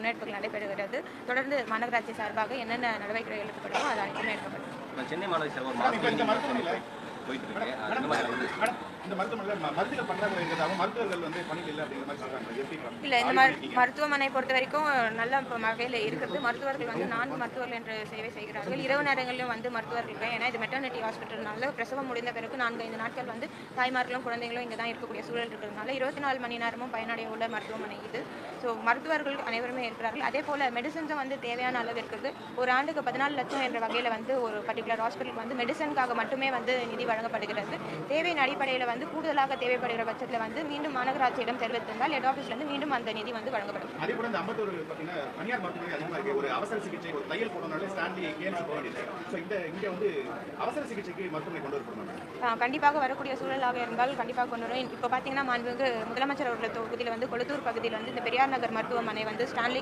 முன்னெடுப்புகள் நடைபெறுகிறது. தொடர்ந்து மாநகராட்சி சார்பாக என்னென்ன நடவடிக்கைகள் எடுக்கப்படுமோ அது அனைத்துமே எடுக்கப்படும். சென்னை மாநகராட்சி போயிட்டு இருக்கு. இந்த மருத்துவமனையில் மருத்துவர்கள் பற்றாக்குறை இருக்கிறதாகவும் மருத்துவர்கள் வந்து பணியில் இல்லை அப்படிங்கிற மாதிரி சொல்றாங்க. எப்படி இல்லை, இந்த மருத்துவமனை பொறுத்த வரைக்கும் நல்ல வகையில் இருக்குது. மருத்துவர்கள் வந்து 4 மருத்துவர்கள் என்று சேவை செய்கிறார்கள். இரவு நேரங்களிலும் வந்து மருத்துவர்கள், ஏன்னா இது மெட்டர்னிட்டி ஹாஸ்பிட்டல்னால பிரசவம் முடிந்த பிறகு 4-5 நாட்கள் வந்து தாய்மார்களும் குழந்தைகளும் இங்கே தான் இருக்கக்கூடிய சூழல் இருக்கிறதுனால 24 மணி நேரமும் பயனடைய உள்ள மருத்துவமனை இது. ஸோ மருத்துவர்கள் அனைவருமே இருக்கிறார்கள். அதே போல் மெடிசன்ஸும் வந்து தேவையான அளவு இருக்குது. ஒரு ஆண்டுக்கு 14 லட்சம் என்ற வகையில் வந்து ஒரு பர்டிகுலர் ஹாஸ்பிட்டலுக்கு வந்து மெடிசனுக்காக மட்டுமே வந்து நிதி வழங்கப்படுகிறது. தேவையின் அடிப்படையில் வந்து கூடுதலாக தேவைப்படுகிற பட்சத்தில் வந்து மீண்டும் மாநகராட்சியிடம் தெரிவித்திருந்தால் ஹெட் ஆஃபீஸ்லேருந்து மீண்டும் அந்த நிதி வந்து வழங்கப்படும். அதே போல இந்த அம்பத்தூர் பார்த்தீங்கன்னா தனியார் மருத்துவமனை அதிகமாக இருக்கு. ஒரு அவசர சிகிச்சை, ஒரு தையல் போடணும்னாலே ஸ்டான்லி கேம்ஸ் போக வேண்டியது. ஸோ இங்கே வந்து அவசர சிகிச்சைக்கு மருத்துவமனை கொண்டு வரப்படணும். கண்டிப்பாக வரக்கூடிய சூழலாக இருந்தால் கண்டிப்பாக கொண்டு வரும். இப்போ பார்த்தீங்கன்னா மாண்புமிகு முதலமைச்சர் அவர்கள் தொகுதியில் வந்து கொளத்தூர் பகுதியில் வந்து இந்த பெரியார் நகர் மருத்துவமனை வந்து ஸ்டான்லி